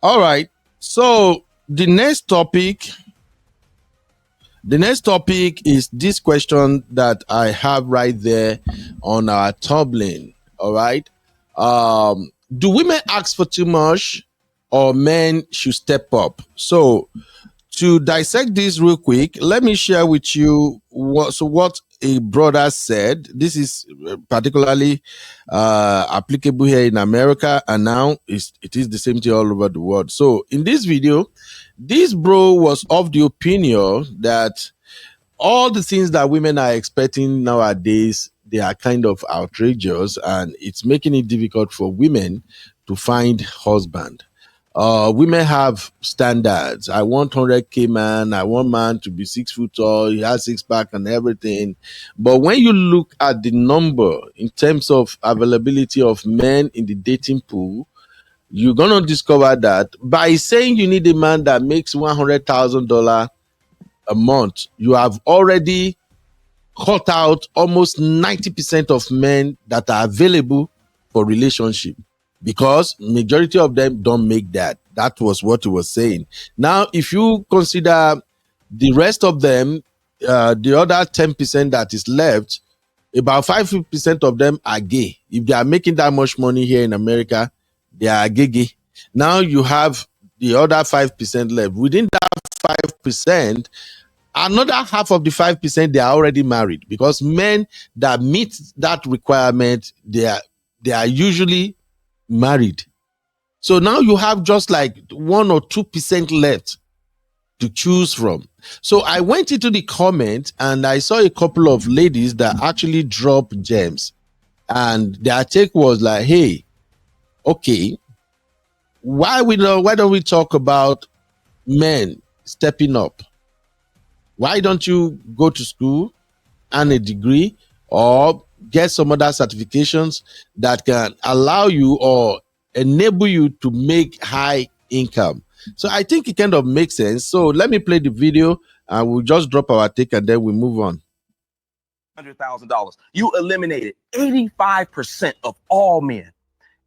All right. So the next topic is this question that I have right there on our tumbling. All right. Do women ask for too much or men should step up? So to dissect this real quick, let me share with you what a brother said. This is particularly applicable here in America, and now it is the same thing all over the world. So in this video, this bro was of the opinion that all the things that women are expecting nowadays, they are kind of outrageous, and it's making it difficult for women to find husband. Women have standards. I want 100K man. I want man to be 6 foot tall. He has six pack and everything. But when you look at the number in terms of availability of men in the dating pool, you're gonna discover that by saying you need a man that makes $100,000 a month, you have already cut out almost 90% of men that are available for relationship, because majority of them don't make that. That was what he was saying. Now, if you consider the rest of them, the other 10% that is left, about 5% of them are gay. If they are making that much money here in America, they are gay. Now you have the other 5% left. Within that 5%, another half of the 5%, they are already married, because men that meet that requirement, they are usually married. So now you have just like 1 or 2% left to choose from. So I went into the comment and I saw a couple of ladies that actually dropped gems, and their take was like, hey, okay, why don't we talk about men stepping up? Why don't you go to school and a degree, or get some other certifications that can allow you or enable you to make high income? So I think it kind of makes sense. So let me play the video and we'll just drop our take and then we move on. $100,000. You eliminated 85% of all men.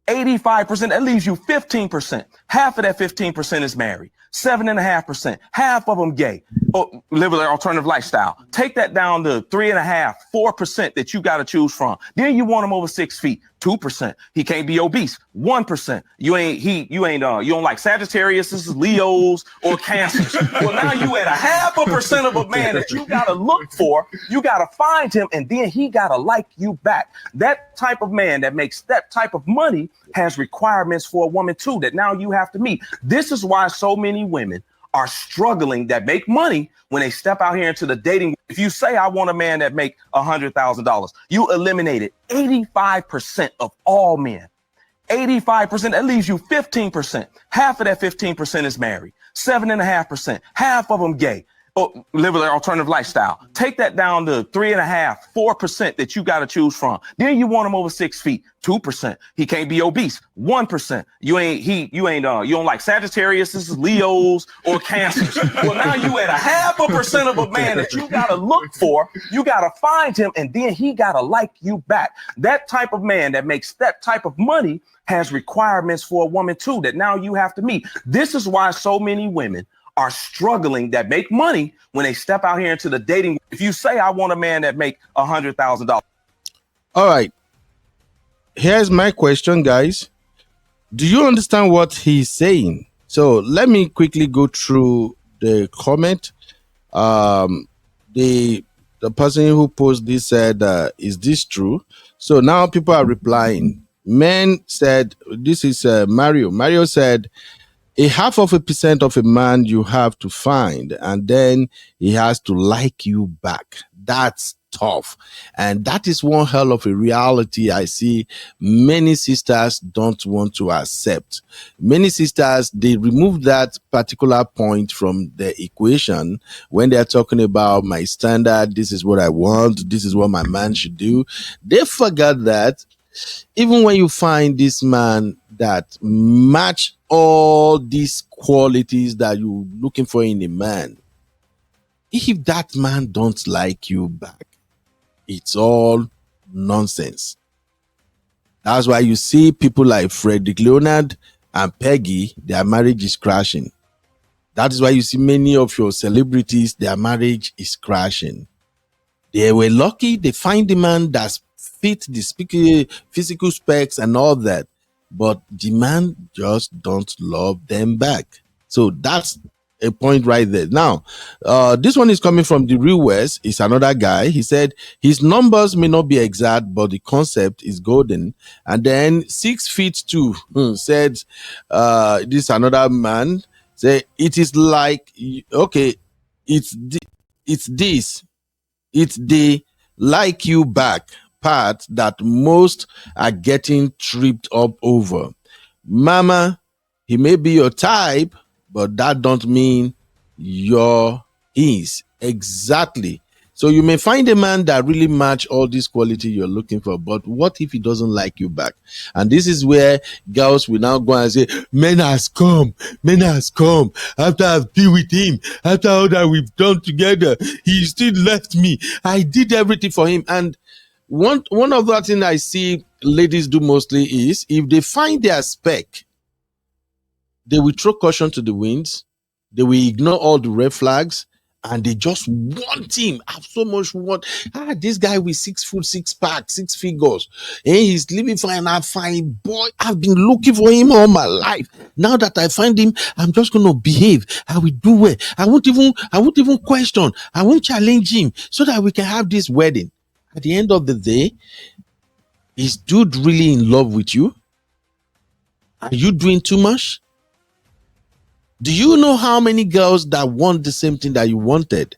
85%, that leaves you 15%. Half of that 15% is married. 7.5%. Half of them gay. Or live an alternative lifestyle. Take that down to 3.5%, 4% that you got to choose from. Then you want him over 6 feet. 2%. He can't be obese. 1%. You don't like Sagittarius, Leos, or Cancers. Well, now you at 0.5% of a man that you gotta look for. You gotta find him, and then he gotta like you back. That type of man that makes that type of money has requirements for a woman too, that now you have to meet. This is why so many women are struggling that make money when they step out here into the dating. If you say, I want a man that make $100,000, you eliminated 85% of all men. 85%, that leaves you 15%. Half of that 15% is married. 7.5%. Half of them gay. Or live an alternative lifestyle. Take that down to 3.5%, 4% that you got to choose from. Then you want him over 6 feet. 2%. He can't be obese. 1%. You don't like Sagittarius, Leos, or Cancers. Well, now you at 0.5% of a man that you gotta look for. You gotta find him, and then he gotta like you back. That type of man that makes that type of money has requirements for a woman too, that now you have to meet. This is why so many women are struggling that make money when they step out here into the dating. If you say, I want a man that make $100,000. All right. Here's my question, guys. Do you understand what he's saying? So let me quickly go through the comment. The person who posted this said, is this true? So now people are replying. Men said, this is Mario. Mario said, 0.5% of a man you have to find, and then he has to like you back. That's tough. And that is one hell of a reality I see many sisters don't want to accept. Many sisters, they remove that particular point from the equation when they're talking about my standard, this is what I want, this is what my man should do. They forgot that even when you find this man that match all these qualities that you're looking for in a man, if that man don't like you back, it's all nonsense. That's why you see people like Frederick Leonard and Peggy, their marriage is crashing. That is why you see many of your celebrities, their marriage is crashing. They were lucky they find the man that fit the physical specs and all that, but the man just don't love them back. So that's a point right there. Now, this one is coming from the Real West. It's another guy. He said his numbers may not be exact, but the concept is golden. And then 6 feet 2 said, this another man say it is like okay, it's this it's the like you back part that most are getting tripped up over. Mama, he may be your type, but that don't mean you're his. Exactly. So you may find a man that really match all these quality you're looking for, but what if he doesn't like you back? And this is where girls will now go and say, men has come after I've been with him, after all that we've done together, he still left me. I did everything for him. And one of the things I see ladies do mostly is if they find their spec, they will throw caution to the winds, they will ignore all the red flags, and they just want him. Have so much want. This guy with 6 foot, 6 pack, 6 figures. And he's living fine. I fine boy. I've been looking for him all my life. Now that I find him, I'm just gonna behave. I will do well. I won't even question. I won't challenge him so that we can have this wedding. At the end of the day, is dude really in love with you? Are you doing too much? Do you know how many girls that want the same thing that you wanted?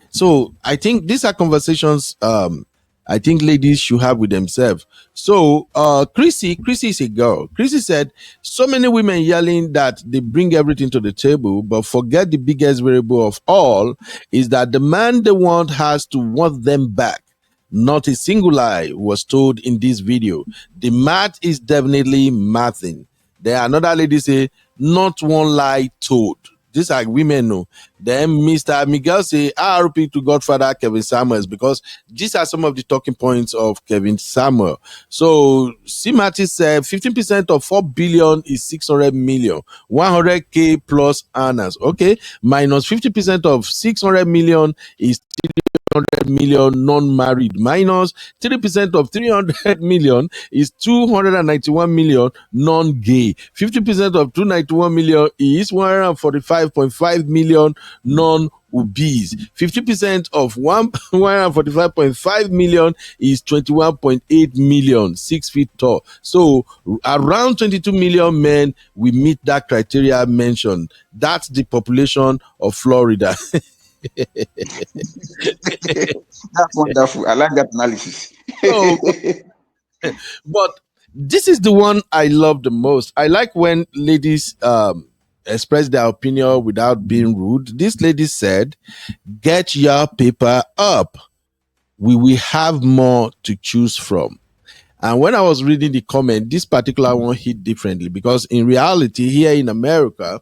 So I think these are conversations I think ladies should have with themselves. So Chrissy is a girl. Chrissy said, so many women yelling that they bring everything to the table, but forget the biggest variable of all is that the man they want has to want them back. Not a single lie was told in this video. The math is definitely mathing. Then another lady say, not one lie told. These are women, no. Then Mr. Miguel say, RP to Godfather Kevin Samuels, because these are some of the talking points of Kevin Samuel. So Simati said 15% of 4 billion is 600 million, 100K plus earners. Okay, minus 50% of 600 million is 300 million non-married, minus 3% of 300 million is 291 million non-gay, 50% of 291 million is 145.5 million non-obese, 50% of 145.5 million is 21.8 million 6 feet tall. So around 22 million men will meet that criteria mentioned. That's the population of Florida. That's wonderful. I like that analysis. So, but this is the one I love the most. I like when ladies express their opinion without being rude. This lady said, get your paper up. We will have more to choose from. And when I was reading the comment, this particular one hit differently, because in reality, here in America,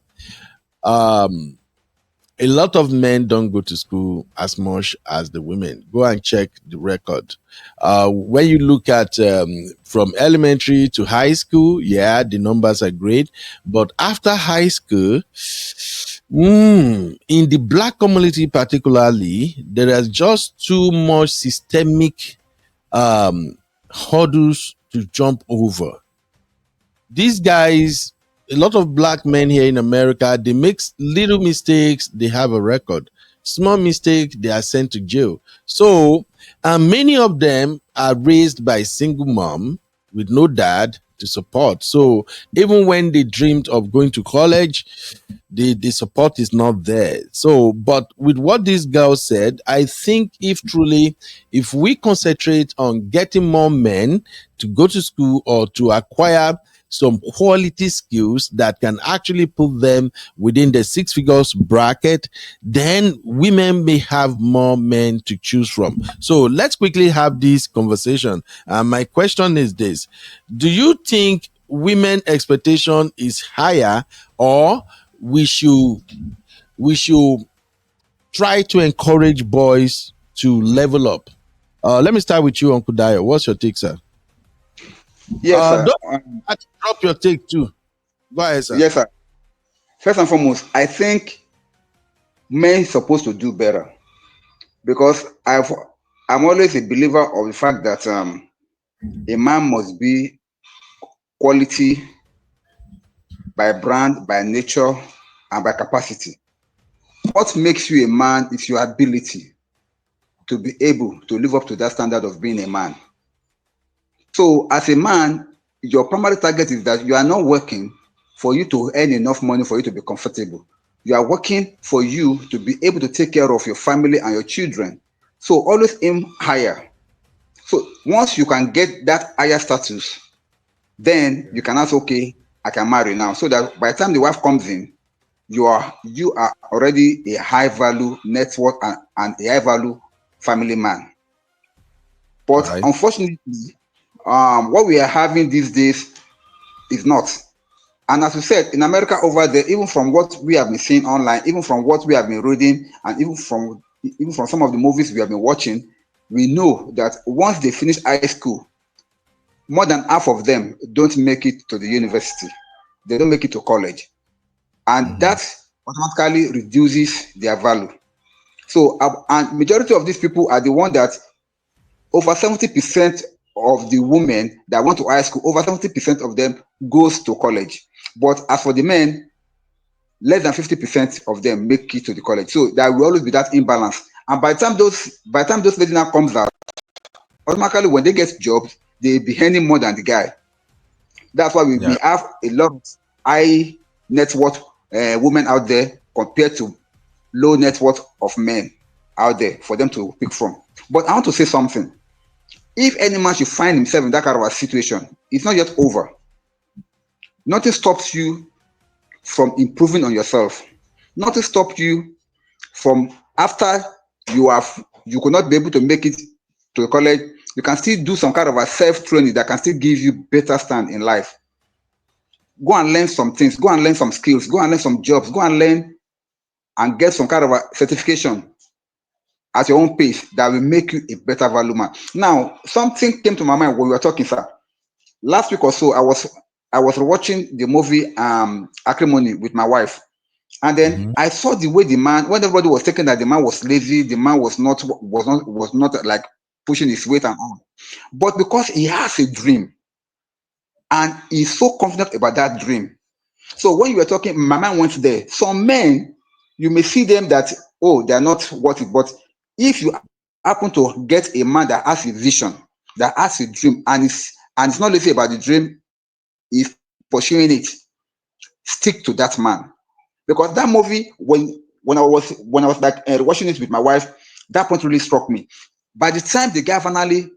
a lot of men don't go to school as much as the women. Go and check the record. When you look at from elementary to high school, yeah, the numbers are great. But after high school, in the black community particularly, there is just too much systemic hurdles to jump over. These guys, a lot of black men here in America, they make little mistakes, they have a record. Small mistake, they are sent to jail. So, many of them are raised by single mom with no dad to support. So, even when they dreamed of going to college, the support is not there. So, but with what this girl said, I think if we concentrate on getting more men to go to school or to acquire some quality skills that can actually put them within the 6 figures bracket, then women may have more men to choose from. So let's quickly have this conversation. My question is this: do you think women expectation is higher, or we should try to encourage boys to level up? Let me start with you, Uncle Dio. What's your take, sir? Yes, sir. Don't drop your take too. Go ahead, sir. Yes, sir. First and foremost, I think men supposed to do better because I'm always a believer of the fact that a man must be quality by brand, by nature, and by capacity. What makes you a man is your ability to be able to live up to that standard of being a man. So, as a man, your primary target is that you are not working for you to earn enough money for you to be comfortable. You are working for you to be able to take care of your family and your children. So, always aim higher. So, once you can get that higher status, then you can ask, okay, I can marry now. So that by the time the wife comes in, you are already a high value net worth and a high value family man. All But right. unfortunately, what we are having these days is not. And as you said, in America over there, even from what we have been seeing online, even from what we have been reading, and even from some of the movies we have been watching, we know that once they finish high school, more than half of them don't make it to the university. They don't make it to college. And Mm-hmm. that automatically reduces their value. So, and majority of these people are the one that over 70% of the women that went to high school, over 70% of them goes to college. But as for the men, less than 50% of them make it to the college. So there will always be that imbalance. And by the time those ladies now comes out, automatically when they get jobs, they be earning more than the guy. That's why we, Yeah. we have a lot of high net worth women out there compared to low net worth of men out there for them to pick from. But I want to say something. If any man should find himself in that kind of a situation, it's not yet over. Nothing stops you from improving on yourself. Nothing stops you from after you could not be able to make it to the college, you can still do some kind of a self-training that can still give you better stand in life. Go and learn some things, go and learn some skills, go and learn some jobs, go and learn and get some kind of a certification at your own pace that will make you a better value man. Now, something came to my mind when we were talking, sir. Last week or so, I was watching the movie Acrimony with my wife. And then Mm-hmm. I saw the way the man, when everybody was thinking that the man was lazy, the man was not like pushing his weight and all. But because he has a dream and he's so confident about that dream. So when you were talking, my mind went there. Some men, you may see them that, oh, they're not worth it. But if you happen to get a man that has a vision, that has a dream, and it's not lazy about the dream, is pursuing it, stick to that man. Because that movie, when I was like watching it with my wife, that point really struck me. By the time the guy finally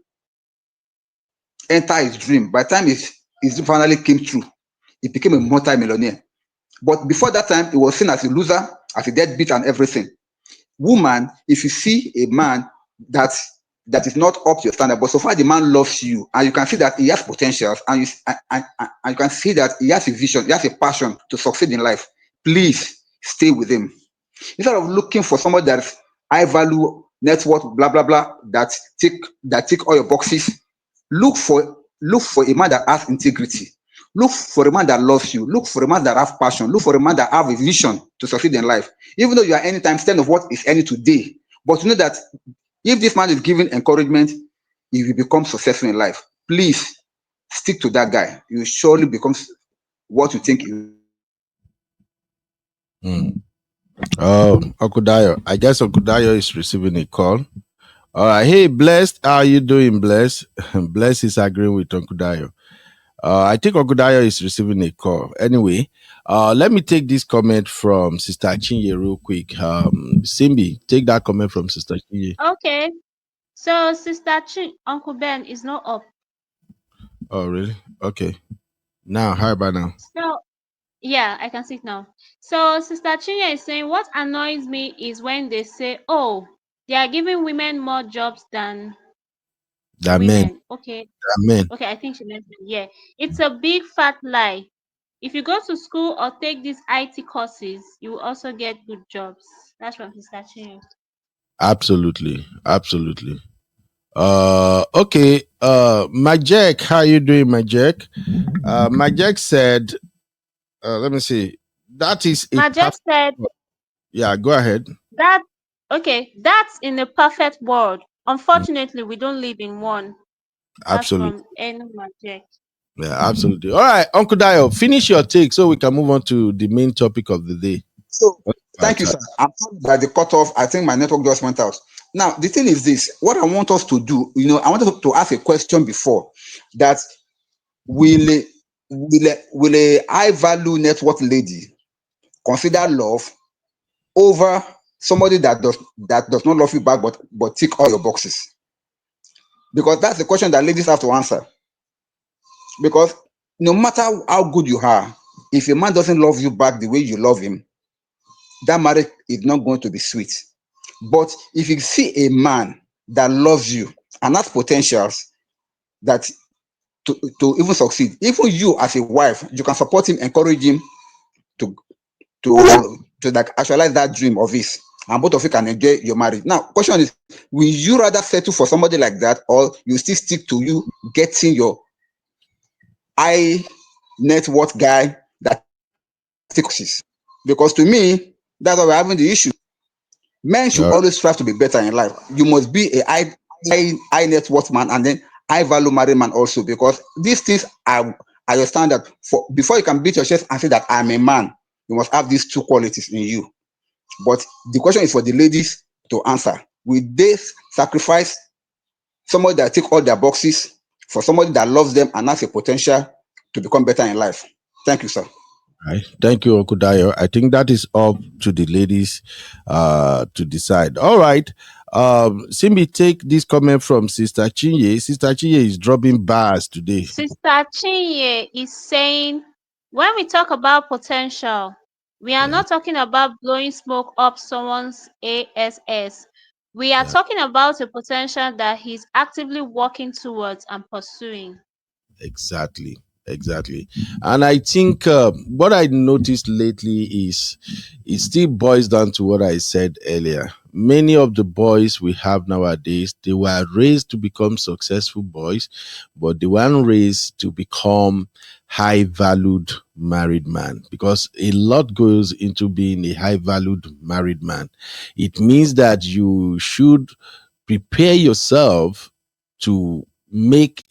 entered his dream, by the time his dream finally came true, he became a multi-millionaire. But before that time, he was seen as a loser, as a deadbeat, and everything. Woman, if you see a man that that is not up to your standard, but so far the man loves you, and you can see that he has potentials, and you can see that he has a vision, he has a passion to succeed in life. Please stay with him instead of looking for somebody that's high value, net worth, blah blah blah, that tick all your boxes. Look for a man that has integrity. Look for a man that loves you. Look for a man that has passion. Look for a man that have a vision to succeed in life. Even though you are anytime 10 of what is any today, but you know that if this man is giving encouragement, he will become successful in life. Please stick to that guy. You surely become what you think you. Mm. Oh, Okudayo. I guess Okudayo is receiving a call. All right. Hey, Blessed. How are you doing, Blessed? Blessed is agreeing with Okudayo. I think Okudayo is receiving a call. Anyway, let me take this comment from Sister Chinye real quick. Simbi, take that comment from Sister Chinye. Okay. So Sister Uncle Ben is not up. Oh, really? Okay. Now, how about now? So yeah, I can see it now. So Sister Chinya is saying what annoys me is when they say, oh, they are giving women more jobs than That men. women. Okay. That men. Okay, I think she mentioned. Yeah. It's a big fat lie. If you go to school or take these IT courses, you will also get good jobs. That's from Sister Chinya. Absolutely. Absolutely. Okay. Majek, how you doing, Majek? Majek said Let me see. That is a Majek said yeah. Go ahead. that okay, that's in a perfect world. Unfortunately, we don't live in one. That's Absolutely. from N Majek. Yeah, absolutely. All right, Uncle Dio, finish your take so we can move on to the main topic of the day. So Our thank you, time. sir. I'm sorry that the cutoff. I think my network just went out. Now the thing is this: what I want us to do, I want us to ask a question before that. Will a high value network lady consider love over somebody that does not love you back but tick all your boxes? Because that's the question that ladies have to answer. Because no matter how good you are, if a man doesn't love you back the way you love him, that marriage is not going to be sweet. But if you see a man that loves you and has potentials that to even succeed, even you as a wife, you can support him, encourage him to to like actualize that dream of his, and both of you can enjoy your marriage. Now, question is, will you rather settle for somebody like that, or you still stick to you getting your high net worth guy that sticks? Because to me, that's why we're having the issue. Men should All right. always strive to be better in life. You must be a high net worth man and then high value married man also, because these things are your standard. For before you can beat your chest and say that I'm a man, you must have these two qualities in you. But the question is for the ladies to answer. Will they sacrifice somebody that tick all their boxes for somebody that loves them and has a potential to become better in life? Thank you, sir. Right. Thank you, Uncle Dio. I think that is up to the ladies to decide. All right. Simbi, take this comment from Sister Chinye. Sister Chinye is dropping bars today. Sister Chinye is saying, when we talk about potential, we are Yeah, not talking about blowing smoke up someone's ass. We are yeah. talking about a potential that he's actively working towards and pursuing. Exactly, exactly. And I think what I noticed lately is it still boils down to what I said earlier. Many of the boys we have nowadays, they were raised to become successful boys, but they weren't raised to become high valued married man, because a lot goes into being a high valued married man. It means that you should prepare yourself to make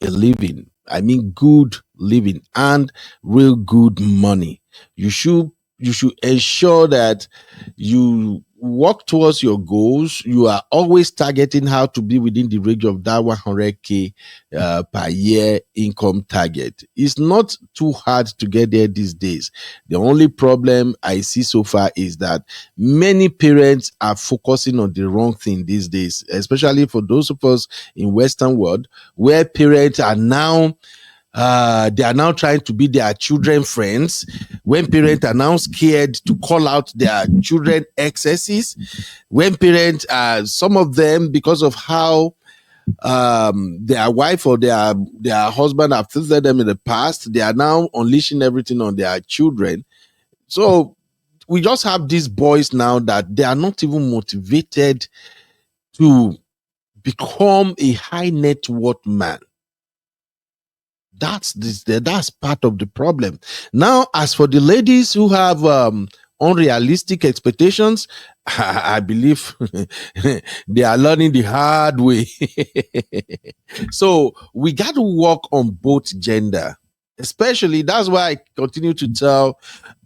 a living. I mean good living and real good money. You should you should ensure that you work towards your goals. You are always targeting how to be within the range of that 100K per year income target. It's not too hard to get there these days. The only problem I see so far is that many parents are focusing on the wrong thing these days, especially for those of us in Western world, where parents are now they are now trying to be their children friends, when parents are now scared to call out their children excesses, when parents some of them, because of how their wife or their husband have treated them in the past, they are now unleashing everything on their children. So we just have these boys now that they are not even motivated to become a high net worth man. That's part of the problem. Now, as for the ladies who have unrealistic expectations, I believe they are learning the hard way. So we got to work on both gender. Especially, that's why I continue to tell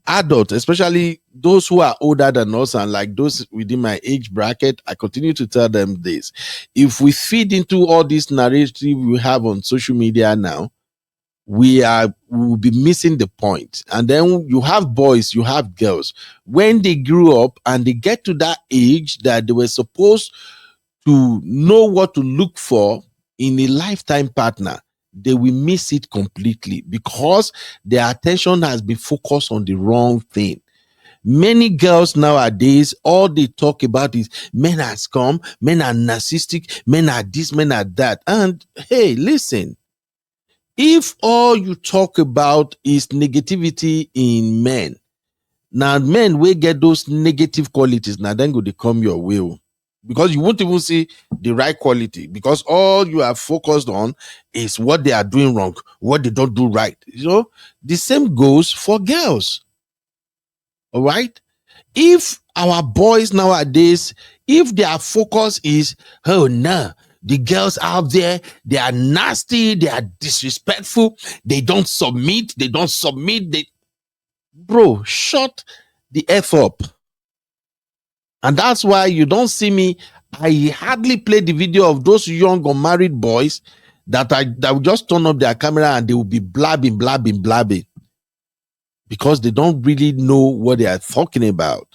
adults, especially those who are older than us and like those within my age bracket, I continue to tell them this. If we feed into all this narrative we have on social media now, we will be missing the point. And then you have boys, you have girls, when they grew up and they get to that age that they were supposed to know what to look for in a lifetime partner, they will miss it completely because their attention has been focused on the wrong thing. Many girls nowadays, all they talk about is men are scum, men are narcissistic, men are this, men are that. And hey, listen, if all you talk about is negativity in men, now men will get those negative qualities, now then go they come your way. because you won't even see the right quality, because all you are focused on is what they are doing wrong, what they don't do right. The same goes for girls. All right. If our boys nowadays, if their focus is, oh no, the girls out there, they are nasty, they are disrespectful, they don't submit, bro, shut the F up. And that's why you don't see me. I hardly play the video of those young unmarried boys that will just turn up their camera and they will be blabbing, because they don't really know what they are talking about.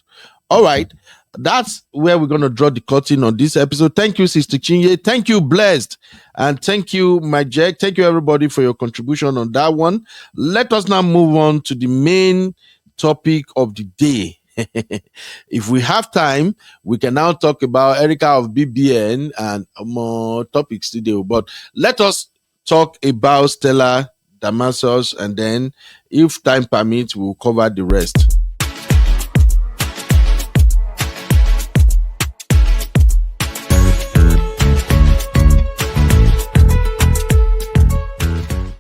All right. That's where we're going to draw the curtain on this episode. Thank you, Sister Chinye. Thank you, Blessed. And thank you, my Jack. Thank you, everybody, for your contribution on that one. Let us now move on to the main topic of the day. If we have time, we can now talk about Erica of BBN and more topics today. But let us talk about Stella Damasus, and then, if time permits, we'll cover the rest.